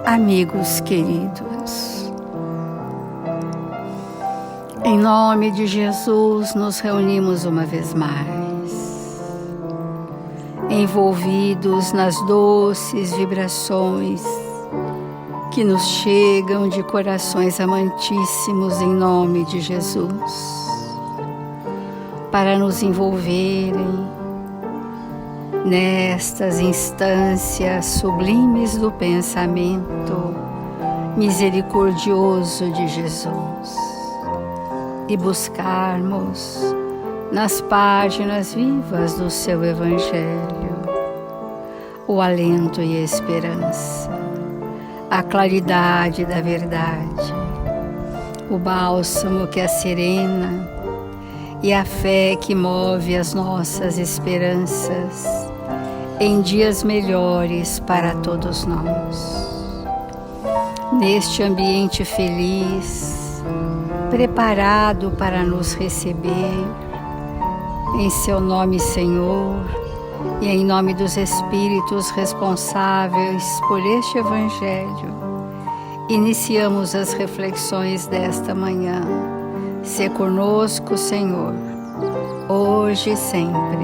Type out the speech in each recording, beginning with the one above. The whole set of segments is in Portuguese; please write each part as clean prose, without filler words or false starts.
Amigos queridos, em nome de Jesus nos reunimos uma vez mais, envolvidos nas doces vibrações que nos chegam de corações amantíssimos em nome de Jesus, para nos envolverem nestas instâncias sublimes do pensamento misericordioso de Jesus e buscarmos nas páginas vivas do seu Evangelho o alento e a esperança, a claridade da verdade, o bálsamo que a serena e a fé que move as nossas esperanças em dias melhores para todos nós. Neste ambiente feliz, preparado para nos receber, em seu nome, Senhor, e em nome dos Espíritos responsáveis por este Evangelho, iniciamos as reflexões desta manhã. Se conosco, Senhor, hoje e sempre,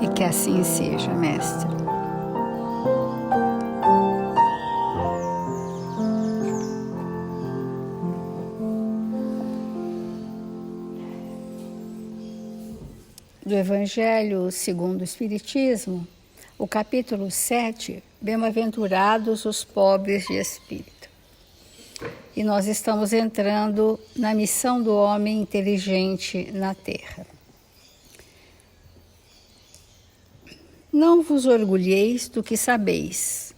e que assim seja, Mestre. Do Evangelho segundo o Espiritismo, o capítulo 7, Bem-aventurados os pobres de espírito. E nós estamos entrando na missão do homem inteligente na Terra. Não vos orgulheis do que sabeis,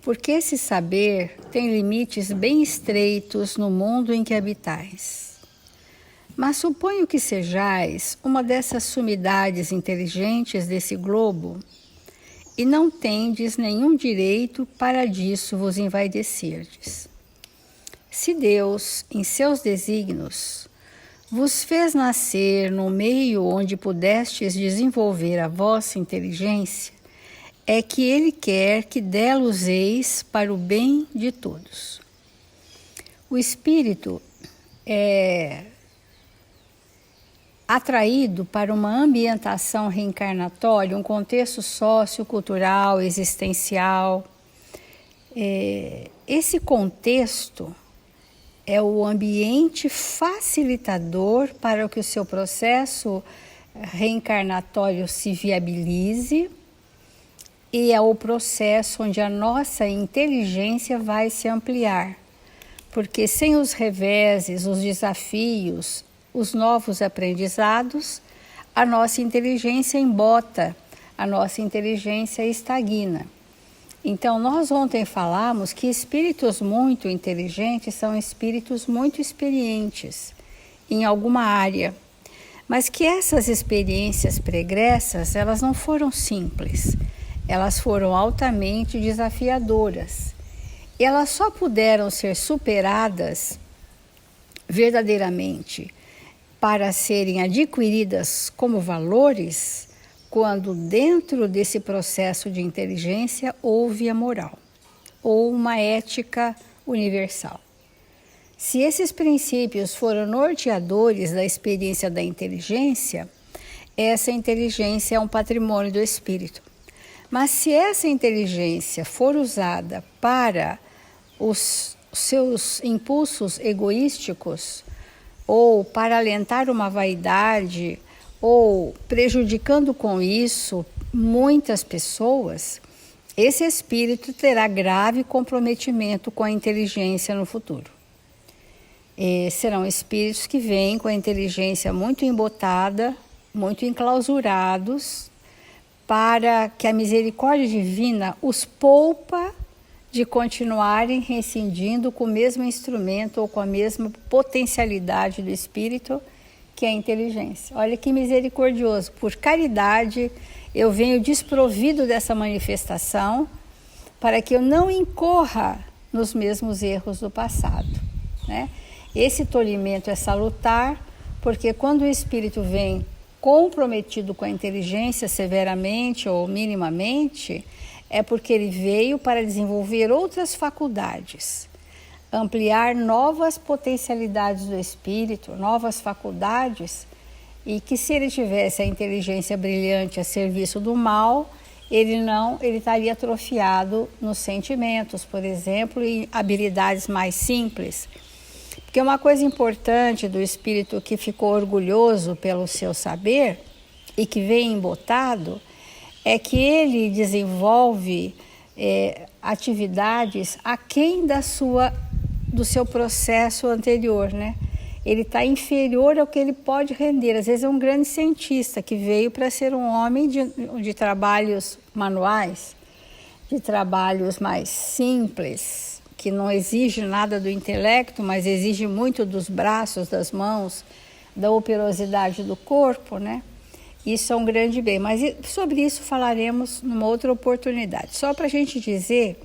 porque esse saber tem limites bem estreitos no mundo em que habitais. Mas suponho que sejais uma dessas sumidades inteligentes desse globo e não tendes nenhum direito para disso vos envaidecerdes. Se Deus, em seus desígnios, vos fez nascer no meio onde pudestes desenvolver a vossa inteligência, é que Ele quer que dela useis para o bem de todos. O espírito é atraído para uma ambientação reencarnatória, um contexto sociocultural, existencial. Esse contexto é o ambiente facilitador para que o seu processo reencarnatório se viabilize e é o processo onde a nossa inteligência vai se ampliar. Porque sem os reveses, os desafios, os novos aprendizados, a nossa inteligência embota, a nossa inteligência estagna. Então, nós ontem falamos que espíritos muito inteligentes são espíritos muito experientes em alguma área, mas que essas experiências pregressas, elas não foram simples, elas foram altamente desafiadoras. E elas só puderam ser superadas verdadeiramente para serem adquiridas como valores quando dentro desse processo de inteligência houve a moral, ou uma ética universal. Se esses princípios foram norteadores da experiência da inteligência, essa inteligência é um patrimônio do espírito. Mas se essa inteligência for usada para os seus impulsos egoísticos, ou para alentar uma vaidade, ou prejudicando com isso muitas pessoas, esse espírito terá grave comprometimento com a inteligência no futuro. E serão espíritos que vêm com a inteligência muito embotada, muito enclausurados, para que a misericórdia divina os poupa de continuarem reincidindo com o mesmo instrumento ou com a mesma potencialidade do espírito, que é a inteligência. Olha que misericordioso. Por caridade, eu venho desprovido dessa manifestação para que eu não incorra nos mesmos erros do passado, né? Esse tolimento é salutar, porque quando o espírito vem comprometido com a inteligência severamente ou minimamente, é porque ele veio para desenvolver outras faculdades, ampliar novas potencialidades do espírito, novas faculdades, e que se ele tivesse a inteligência brilhante a serviço do mal, ele estaria atrofiado nos sentimentos, por exemplo, e habilidades mais simples. Porque uma coisa importante do espírito que ficou orgulhoso pelo seu saber e que vem embotado é que ele desenvolve atividades aquém do seu processo anterior, né? Ele está inferior ao que ele pode render. Às vezes é um grande cientista que veio para ser um homem de trabalhos manuais, de trabalhos mais simples, que não exige nada do intelecto, mas exige muito dos braços, das mãos, da operosidade do corpo, né? Isso é um grande bem, mas sobre isso falaremos numa outra oportunidade. Só para a gente dizer,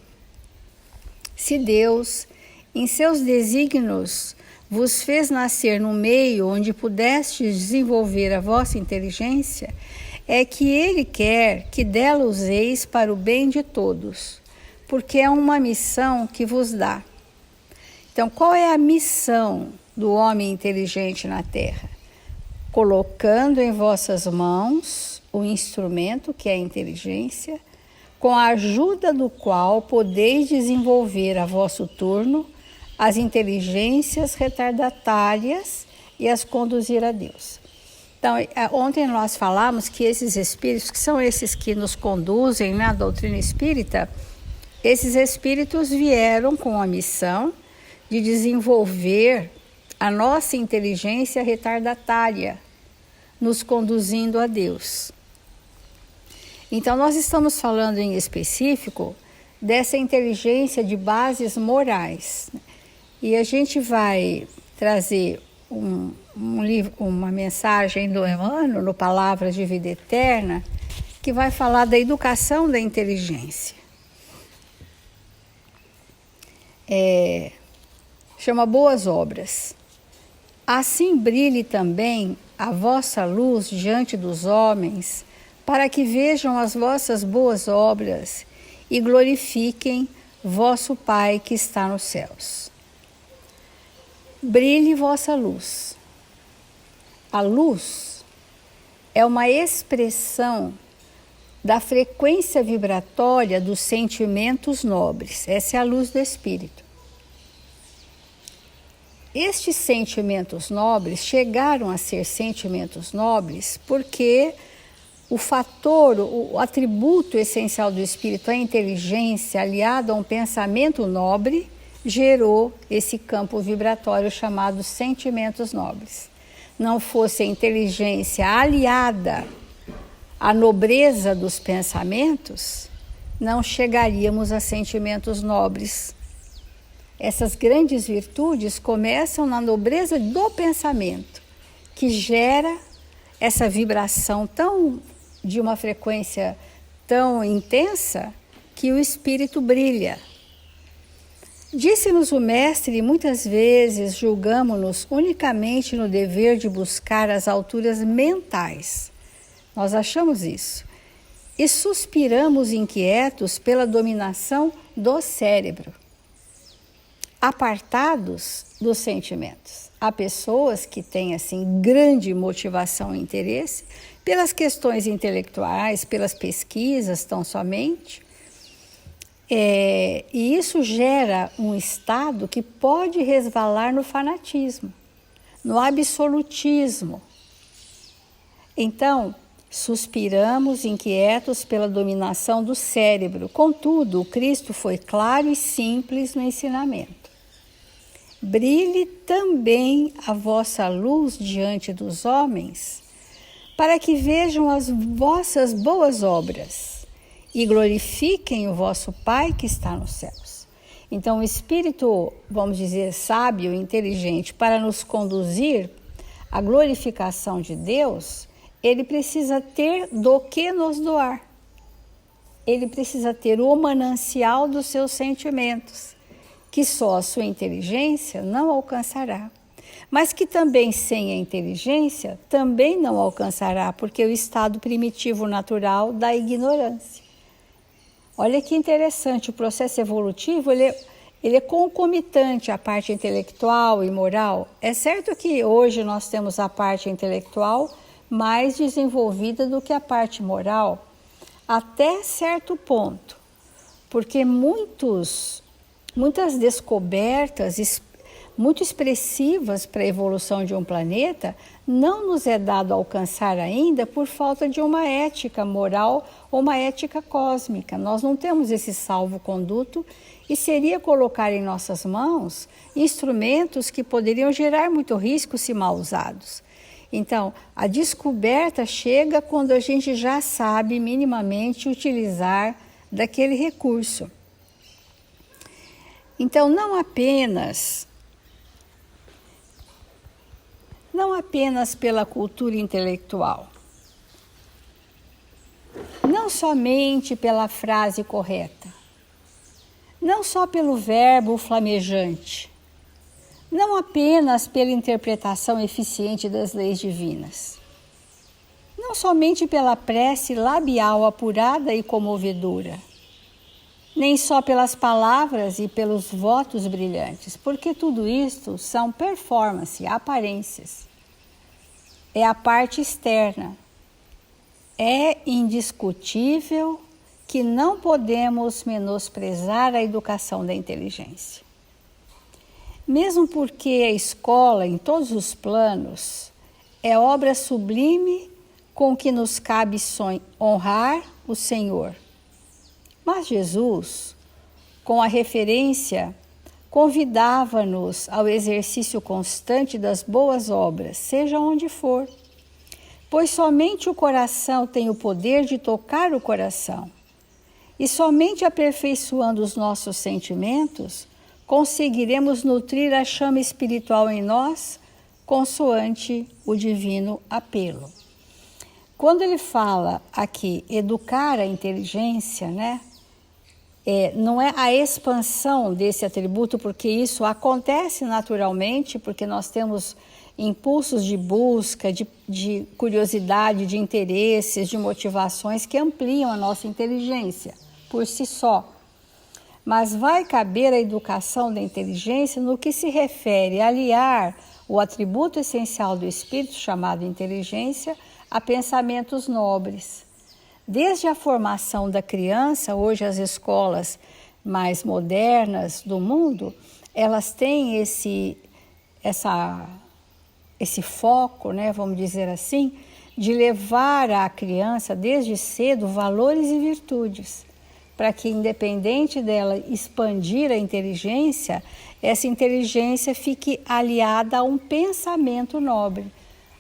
se Deus, em seus desígnios, vos fez nascer no meio onde pudestes desenvolver a vossa inteligência, é que Ele quer que dela useis para o bem de todos, porque é uma missão que vos dá. Então, qual é a missão do homem inteligente na Terra? Colocando em vossas mãos o instrumento que é a inteligência, com a ajuda do qual podeis desenvolver a vosso turno as inteligências retardatárias e as conduzir a Deus. Então, ontem nós falamos que esses espíritos, que são esses que nos conduzem na doutrina espírita, esses espíritos vieram com a missão de desenvolver a nossa inteligência retardatária, nos conduzindo a Deus. Então, nós estamos falando em específico dessa inteligência de bases morais. E a gente vai trazer uma mensagem do Emmanuel, no Palavras de Vida Eterna, que vai falar da educação da inteligência. Chama Boas Obras. Assim brilhe também a vossa luz diante dos homens, para que vejam as vossas boas obras e glorifiquem vosso Pai que está nos céus. Brilhe vossa luz. A luz é uma expressão da frequência vibratória dos sentimentos nobres. Essa é a luz do Espírito. Estes sentimentos nobres chegaram a ser sentimentos nobres porque o atributo essencial do Espírito, a inteligência, aliado a um pensamento nobre, gerou esse campo vibratório chamado sentimentos nobres. Não fosse a inteligência aliada à nobreza dos pensamentos, não chegaríamos a sentimentos nobres. Essas grandes virtudes começam na nobreza do pensamento, que gera essa vibração de uma frequência tão intensa que o espírito brilha. Disse-nos o Mestre, muitas vezes julgamo-nos unicamente no dever de buscar as alturas mentais. Nós achamos isso. E suspiramos inquietos pela dominação do cérebro, apartados dos sentimentos. Há pessoas que têm assim grande motivação e interesse pelas questões intelectuais, pelas pesquisas tão somente, e isso gera um estado que pode resvalar no fanatismo, no absolutismo. Então, suspiramos inquietos pela dominação do cérebro. Contudo, o Cristo foi claro e simples no ensinamento. Brilhe também a vossa luz diante dos homens, para que vejam as vossas boas obras e glorifiquem o vosso Pai que está nos céus. Então, o Espírito, vamos dizer, sábio, inteligente, para nos conduzir à glorificação de Deus, ele precisa ter do que nos doar. Ele precisa ter o manancial dos seus sentimentos, que só a sua inteligência não alcançará. Mas que também sem a inteligência também não alcançará, porque é o estado primitivo natural da ignorância. Olha que interessante, o processo evolutivo ele é concomitante à parte intelectual e moral. É certo que hoje nós temos a parte intelectual mais desenvolvida do que a parte moral, até certo ponto, porque muitas descobertas muito expressivas para a evolução de um planeta não nos é dado alcançar ainda por falta de uma ética moral ou uma ética cósmica. Nós não temos esse salvo-conduto e seria colocar em nossas mãos instrumentos que poderiam gerar muito risco se mal usados. Então, a descoberta chega quando a gente já sabe minimamente utilizar daquele recurso. Então, não apenas pela cultura intelectual, não somente pela frase correta, não só pelo verbo flamejante, não apenas pela interpretação eficiente das leis divinas, não somente pela prece labial apurada e comovedora, nem só pelas palavras e pelos votos brilhantes, porque tudo isto são performance, aparências. É a parte externa. É indiscutível que não podemos menosprezar a educação da inteligência. Mesmo porque a escola, em todos os planos, é obra sublime com que nos cabe honrar o Senhor. Mas Jesus, com a referência, convidava-nos ao exercício constante das boas obras, seja onde for, pois somente o coração tem o poder de tocar o coração, e somente aperfeiçoando os nossos sentimentos, conseguiremos nutrir a chama espiritual em nós, consoante o divino apelo. Quando ele fala aqui, educar a inteligência, né? Não é a expansão desse atributo, porque isso acontece naturalmente, porque nós temos impulsos de busca, de curiosidade, de interesses, de motivações que ampliam a nossa inteligência por si só. Mas vai caber a educação da inteligência no que se refere a aliar o atributo essencial do espírito, chamado inteligência, a pensamentos nobres. Desde a formação da criança, hoje as escolas mais modernas do mundo, elas têm esse foco, né, vamos dizer assim, de levar à criança desde cedo valores e virtudes, para que, independente dela expandir a inteligência, essa inteligência fique aliada a um pensamento nobre.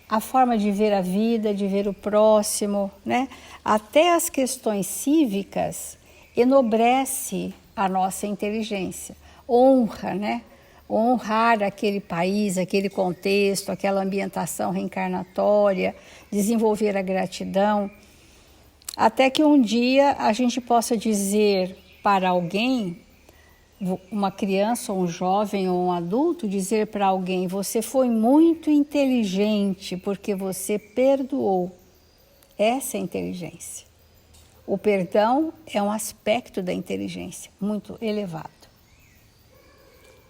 A forma de ver a vida, de ver o próximo, né? Até as questões cívicas enobrece a nossa inteligência. Honra, né? Honrar aquele país, aquele contexto, aquela ambientação reencarnatória, desenvolver a gratidão, até que um dia a gente possa dizer para alguém, uma criança, ou um jovem ou um adulto, dizer para alguém: você foi muito inteligente porque você perdoou. Essa é a inteligência. O perdão é um aspecto da inteligência muito elevado.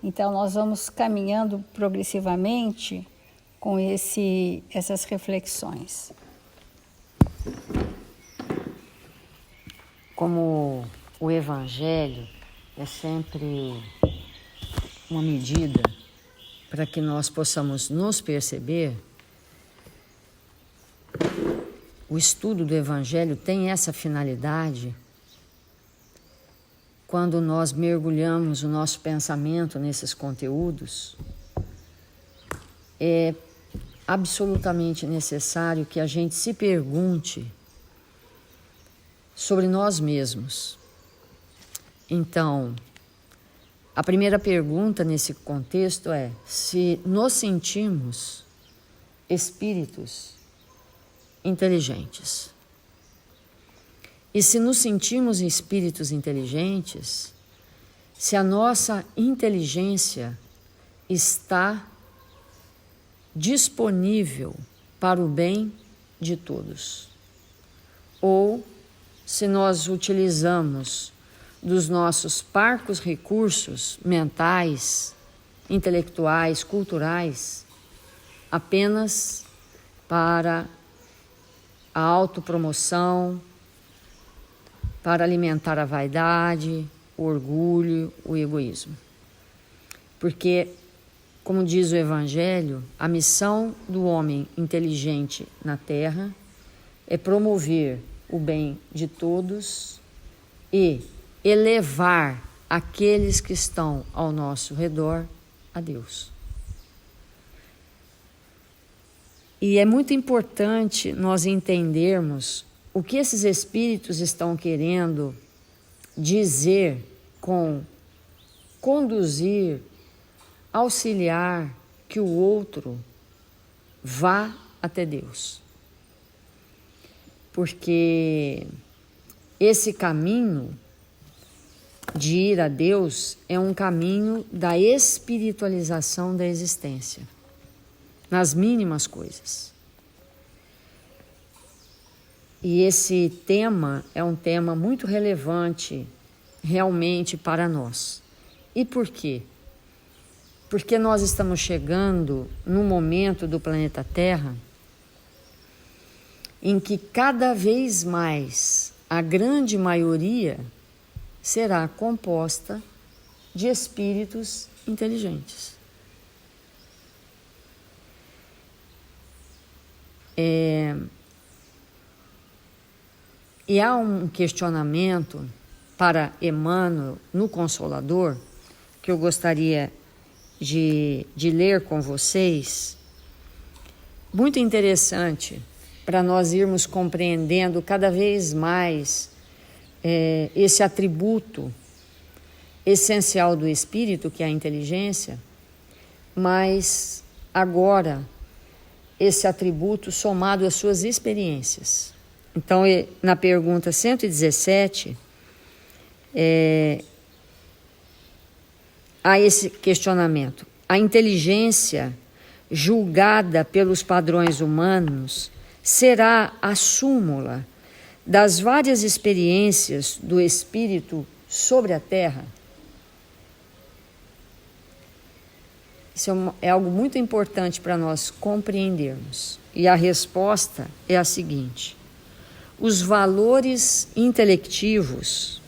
Então nós vamos caminhando progressivamente com essas reflexões. Como o Evangelho é sempre uma medida para que nós possamos nos perceber, o estudo do Evangelho tem essa finalidade quando nós mergulhamos o nosso pensamento nesses conteúdos. É absolutamente necessário que a gente se pergunte sobre nós mesmos. Então, a primeira pergunta nesse contexto é se nos sentimos espíritos inteligentes. E se nos sentimos espíritos inteligentes, se a nossa inteligência está disponível para o bem de todos, ou se nós utilizamos dos nossos parcos recursos mentais, intelectuais, culturais, apenas para a autopromoção, para alimentar a vaidade, o orgulho, o egoísmo. Porque, como diz o Evangelho, a missão do homem inteligente na Terra é promover o bem de todos e elevar aqueles que estão ao nosso redor a Deus. E é muito importante nós entendermos o que esses espíritos estão querendo dizer com conduzir, auxiliar que o outro vá até Deus. Porque esse caminho de ir a Deus é um caminho da espiritualização da existência, nas mínimas coisas. E esse tema é um tema muito relevante realmente para nós. E por quê? Porque nós estamos chegando num momento do planeta Terra em que cada vez mais a grande maioria será composta de espíritos inteligentes. E há um questionamento para Emmanuel no Consolador, que eu gostaria de ler com vocês, muito interessante, para nós irmos compreendendo cada vez mais esse atributo essencial do espírito, que é a inteligência, mas agora esse atributo somado às suas experiências. Então, na pergunta 117, há esse questionamento. A inteligência, julgada pelos padrões humanos, será a súmula das várias experiências do espírito sobre a Terra? Isso é algo muito importante para nós compreendermos. E a resposta é a seguinte: os valores intelectivos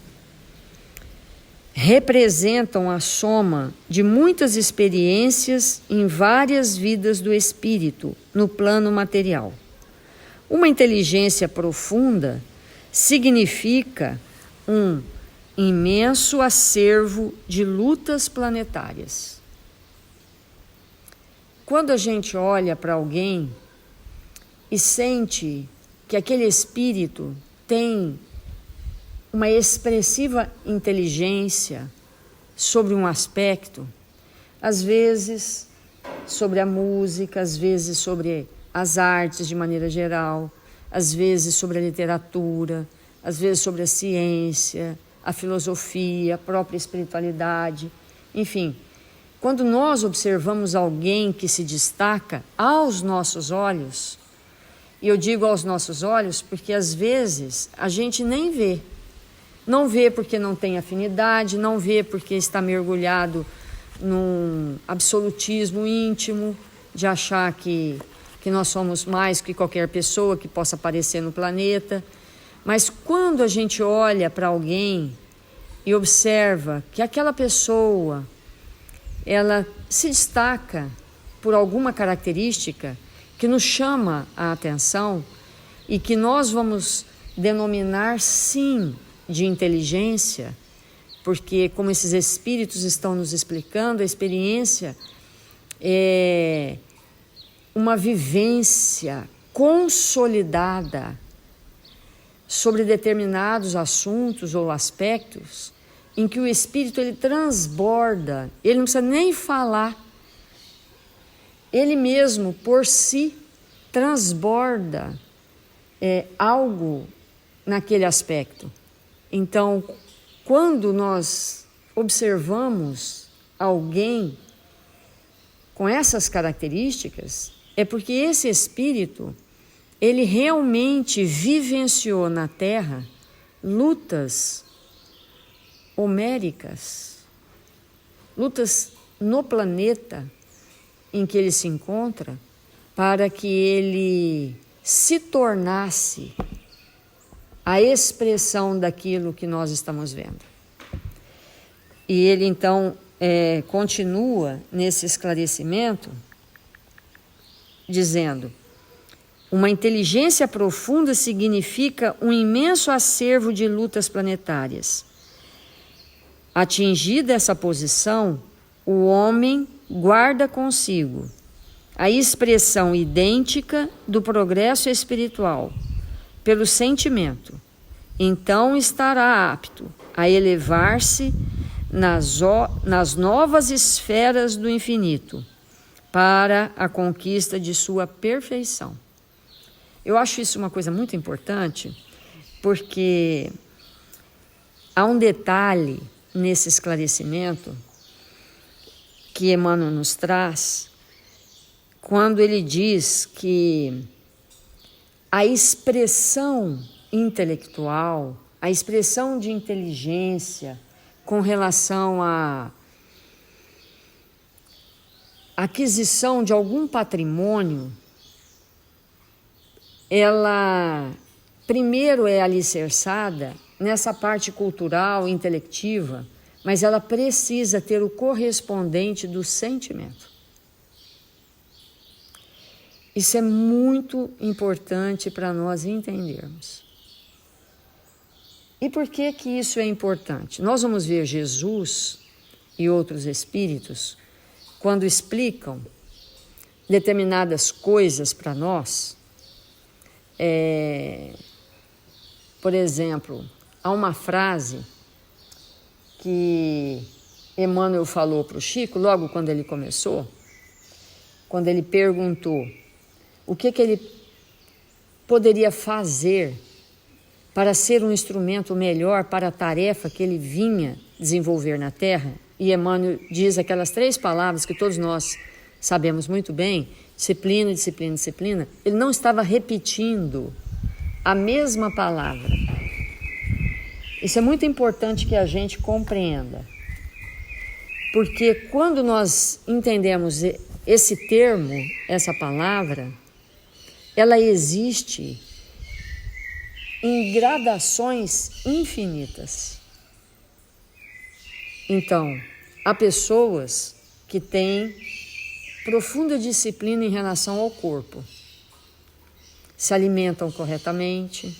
representam a soma de muitas experiências em várias vidas do espírito no plano material. Uma inteligência profunda significa um imenso acervo de lutas planetárias. Quando a gente olha para alguém e sente que aquele espírito tem uma expressiva inteligência sobre um aspecto, às vezes sobre a música, às vezes sobre as artes de maneira geral, às vezes sobre a literatura, às vezes sobre a ciência, a filosofia, a própria espiritualidade, enfim. Quando nós observamos alguém que se destaca aos nossos olhos, e eu digo aos nossos olhos porque às vezes a gente nem vê. Não vê porque não tem afinidade, não vê porque está mergulhado num absolutismo íntimo, de achar que nós somos mais que qualquer pessoa que possa aparecer no planeta. Mas quando a gente olha para alguém e observa que aquela pessoa, ela se destaca por alguma característica que nos chama a atenção e que nós vamos denominar, sim, de inteligência, porque, como esses espíritos estão nos explicando, a experiência é uma vivência consolidada sobre determinados assuntos ou aspectos em que o espírito ele transborda, ele não precisa nem falar, ele mesmo por si transborda algo naquele aspecto. Então, quando nós observamos alguém com essas características, é porque esse espírito, ele realmente vivenciou na Terra lutas homéricas, lutas no planeta em que ele se encontra, para que ele se tornasse a expressão daquilo que nós estamos vendo. E ele então continua nesse esclarecimento dizendo: uma inteligência profunda significa um imenso acervo de lutas planetárias. Atingida essa posição, o homem guarda consigo a expressão idêntica do progresso espiritual pelo sentimento. Então estará apto a elevar-se nas novas esferas do infinito para a conquista de sua perfeição. Eu acho isso uma coisa muito importante, porque há um detalhe nesse esclarecimento que Emmanuel nos traz, quando ele diz que a expressão intelectual, a expressão de inteligência com relação à aquisição de algum patrimônio, ela primeiro é alicerçada nessa parte cultural, intelectiva, mas ela precisa ter o correspondente do sentimento. Isso é muito importante para nós entendermos. E por que que isso é importante? Nós vamos ver Jesus e outros espíritos, quando explicam determinadas coisas para nós. Por exemplo, há uma frase que Emmanuel falou para o Chico, logo quando ele começou, quando ele perguntou o que ele poderia fazer para ser um instrumento melhor para a tarefa que ele vinha desenvolver na Terra. E Emmanuel diz aquelas 3 palavras que todos nós sabemos muito bem: disciplina, disciplina, disciplina. Ele não estava repetindo a mesma palavra. Isso é muito importante que a gente compreenda, porque quando nós entendemos esse termo, essa palavra, ela existe em gradações infinitas. Então, há pessoas que têm profunda disciplina em relação ao corpo, se alimentam corretamente,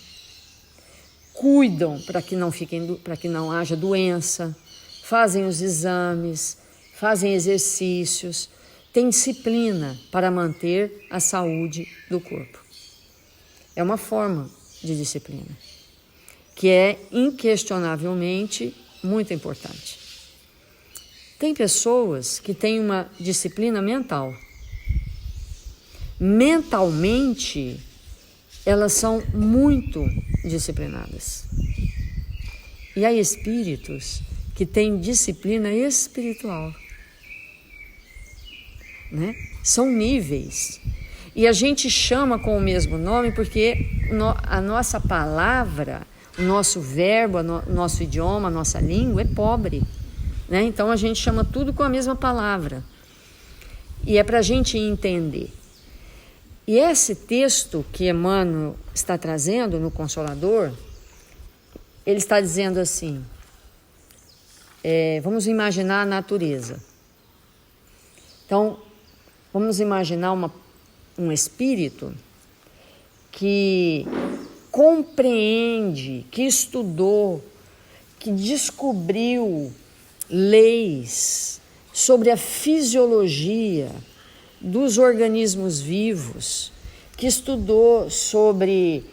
cuidam para que não haja doença, fazem os exames, fazem exercícios, têm disciplina para manter a saúde do corpo. É uma forma de disciplina que é inquestionavelmente muito importante. Tem pessoas que têm uma disciplina mental. Mentalmente, elas são muito disciplinadas. E há espíritos que têm disciplina espiritual, né? São níveis. E a gente chama com o mesmo nome porque a nossa palavra, o nosso verbo, o nosso idioma, a nossa língua é pobre, né? Então a gente chama tudo com a mesma palavra. E é para a gente entender. E esse texto que Emmanuel está trazendo no Consolador, ele está dizendo assim, vamos imaginar a natureza. Então, vamos imaginar um espírito que compreende, que estudou, que descobriu leis sobre a fisiologia dos organismos vivos, que estudou sobre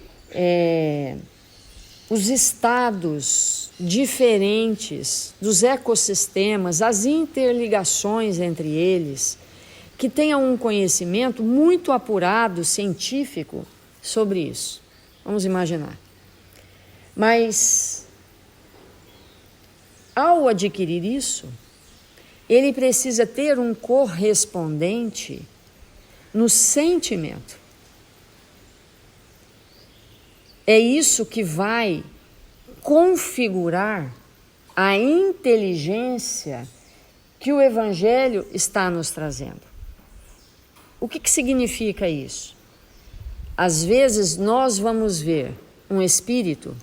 os estados diferentes dos ecossistemas, as interligações entre eles, que tenha um conhecimento muito apurado, científico, sobre isso. Vamos imaginar. Mas, ao adquirir isso, ele precisa ter um correspondente no sentimento. É isso que vai configurar a inteligência que o Evangelho está nos trazendo. O que significa isso? Às vezes nós vamos ver um espírito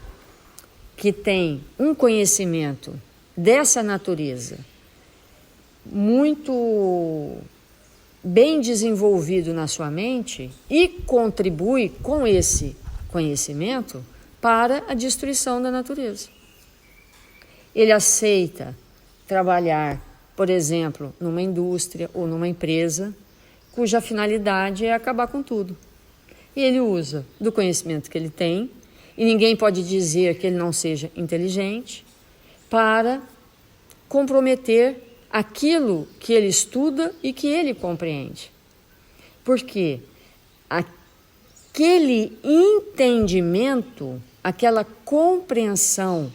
que tem um conhecimento dessa natureza muito bem desenvolvido na sua mente e contribui com esse conhecimento para a destruição da natureza. Ele aceita trabalhar, por exemplo, numa indústria ou numa empresa cuja finalidade é acabar com tudo. E ele usa do conhecimento que ele tem, e ninguém pode dizer que ele não seja inteligente, para comprometer aquilo que ele estuda e que ele compreende. Porque aquele entendimento, aquela compreensão,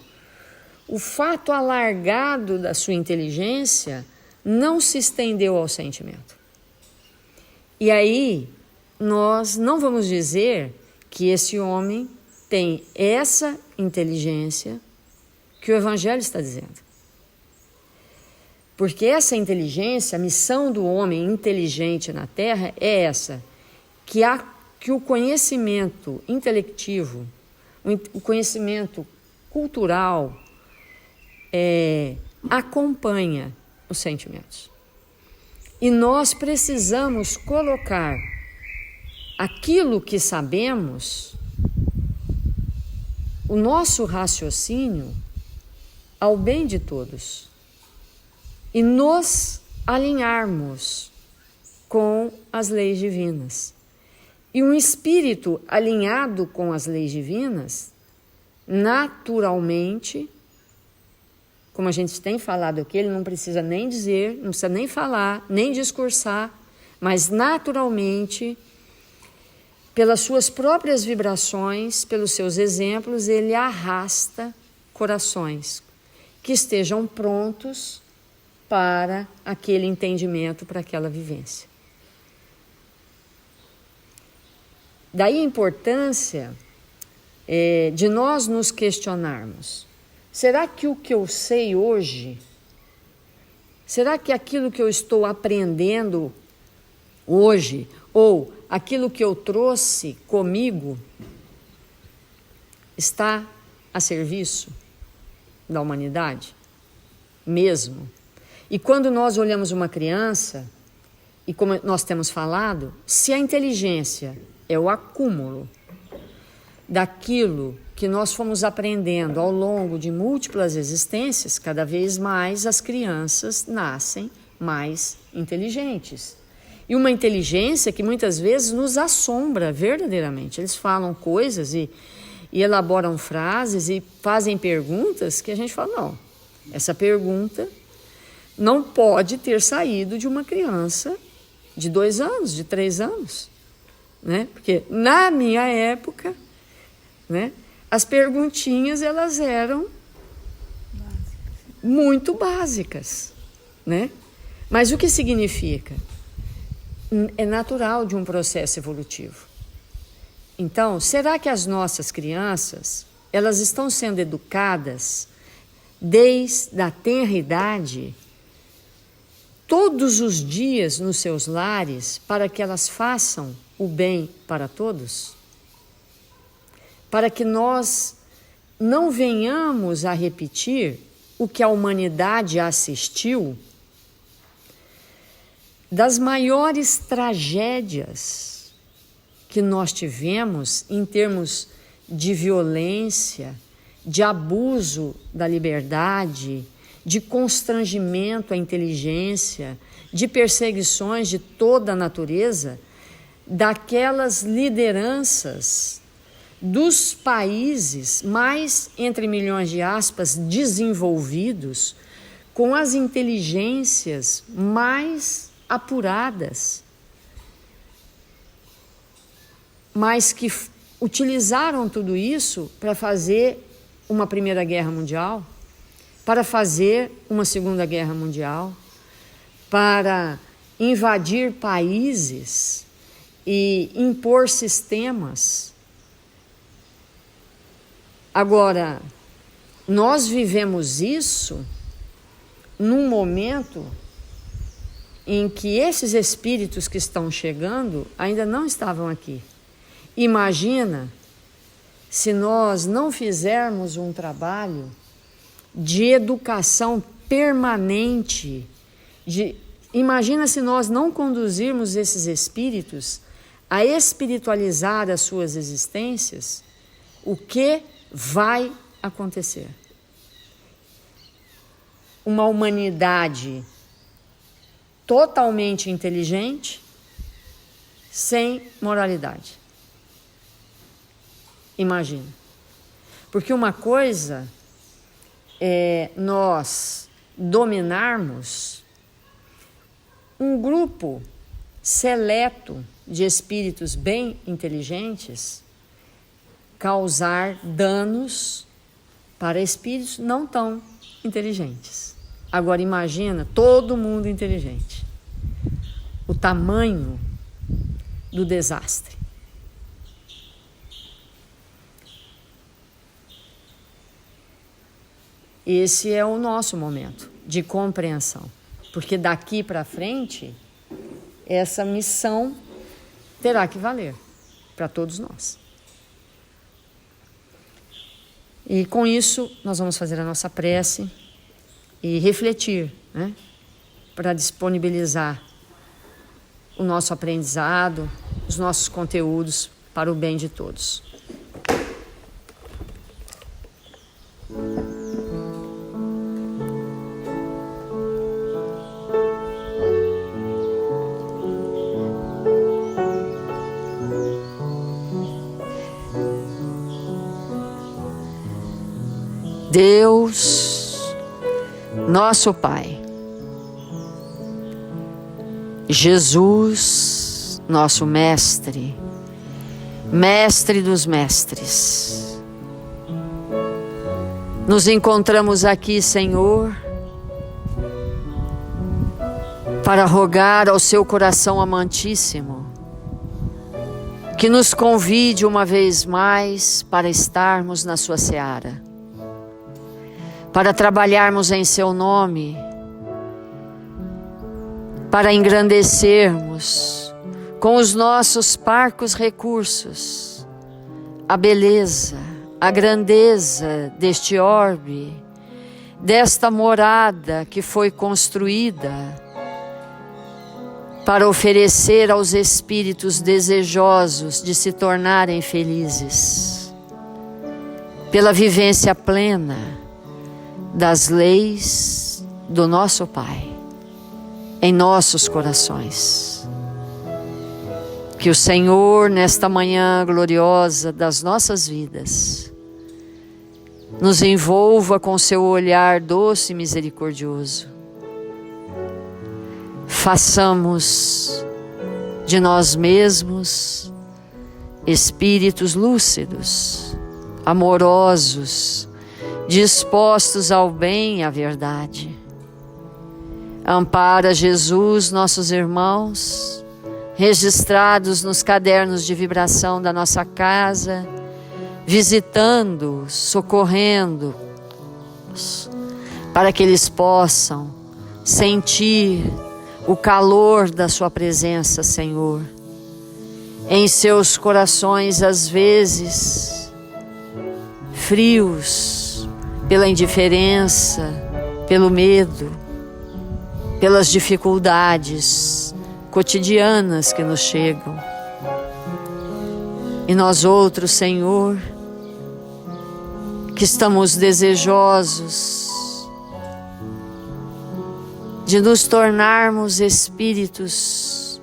o fato alargado da sua inteligência não se estendeu ao sentimento. E aí, nós não vamos dizer que esse homem tem essa inteligência que o Evangelho está dizendo. Porque essa inteligência, a missão do homem inteligente na Terra é essa, que o conhecimento intelectivo, o conhecimento cultural, acompanha os sentimentos. E nós precisamos colocar aquilo que sabemos, o nosso raciocínio, ao bem de todos e nos alinharmos com as leis divinas. E um espírito alinhado com as leis divinas, naturalmente, como a gente tem falado aqui, ele não precisa nem dizer, não precisa nem falar, nem discursar, mas naturalmente, pelas suas próprias vibrações, pelos seus exemplos, ele arrasta corações que estejam prontos para aquele entendimento, para aquela vivência. Daí a importância de nós nos questionarmos. Será que o que eu sei hoje, será que aquilo que eu estou aprendendo hoje, ou aquilo que eu trouxe comigo, está a serviço da humanidade? Mesmo. E quando nós olhamos uma criança, e como nós temos falado, se a inteligência é o acúmulo daquilo que nós fomos aprendendo ao longo de múltiplas existências, cada vez mais as crianças nascem mais inteligentes. E uma inteligência que muitas vezes nos assombra verdadeiramente. Eles falam coisas e elaboram frases e fazem perguntas que a gente fala, não, essa pergunta não pode ter saído de uma criança de 2 anos, de 3 anos. Né? Porque na minha época, né, as perguntinhas elas eram muito básicas, né? Mas o que significa? É natural de um processo evolutivo. Então, será que as nossas crianças, elas estão sendo educadas desde a tenra idade, todos os dias nos seus lares, para que elas façam o bem para todos? Para que nós não venhamos a repetir o que a humanidade assistiu das maiores tragédias que nós tivemos em termos de violência, de abuso da liberdade, de constrangimento à inteligência, de perseguições de toda a natureza, daquelas lideranças dos países mais, entre milhões de aspas, desenvolvidos, com as inteligências mais apuradas, mas que utilizaram tudo isso para fazer uma Primeira Guerra Mundial, para fazer uma Segunda Guerra Mundial, para invadir países e impor sistemas. Agora, nós vivemos isso num momento em que esses espíritos que estão chegando ainda não estavam aqui. Imagina se nós não fizermos um trabalho de educação permanente, imagina se nós não conduzirmos esses espíritos a espiritualizar as suas existências, o que vai acontecer? Uma humanidade totalmente inteligente, sem moralidade. Imagina. Porque uma coisa é nós dominarmos um grupo seleto de espíritos bem inteligentes, causar danos para espíritos não tão inteligentes. Agora imagina todo mundo inteligente. O tamanho do desastre. Esse é o nosso momento de compreensão, porque daqui para frente, essa missão terá que valer para todos nós. E com isso, nós vamos fazer a nossa prece e refletir, né, para disponibilizar o nosso aprendizado, os nossos conteúdos para o bem de todos. Deus, nosso Pai, Jesus, nosso Mestre, Mestre dos Mestres, nos encontramos aqui, Senhor, para rogar ao seu coração amantíssimo que nos convide uma vez mais para estarmos na sua seara, para trabalharmos em seu nome, para engrandecermos com os nossos parcos recursos a beleza, a grandeza deste orbe, desta morada que foi construída para oferecer aos espíritos desejosos de se tornarem felizes, pela vivência plena das leis do nosso Pai em nossos corações. Que o Senhor, nesta manhã gloriosa das nossas vidas, nos envolva com seu olhar doce e misericordioso. Façamos de nós mesmos espíritos lúcidos, amorosos, dispostos ao bem e à verdade. Ampara, Jesus, nossos irmãos, registrados nos cadernos de vibração da nossa casa, visitando, socorrendo, para que eles possam sentir o calor da sua presença, Senhor, em seus corações, às vezes frios, pela indiferença, pelo medo, pelas dificuldades cotidianas que nos chegam. E nós outros, Senhor, que estamos desejosos de nos tornarmos espíritos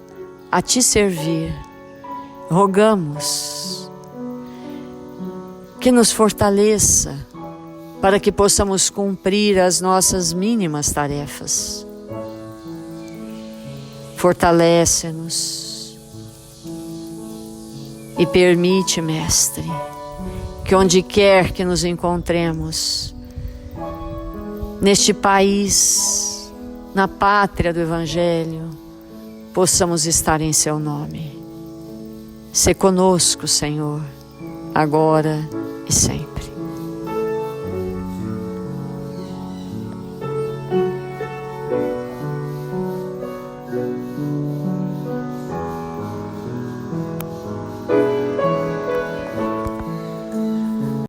a Te servir, rogamos que nos fortaleça para que possamos cumprir as nossas mínimas tarefas. Fortalece-nos e permite, Mestre, que onde quer que nos encontremos, neste país, na pátria do Evangelho, possamos estar em Seu nome. Sê conosco, Senhor, agora e sempre.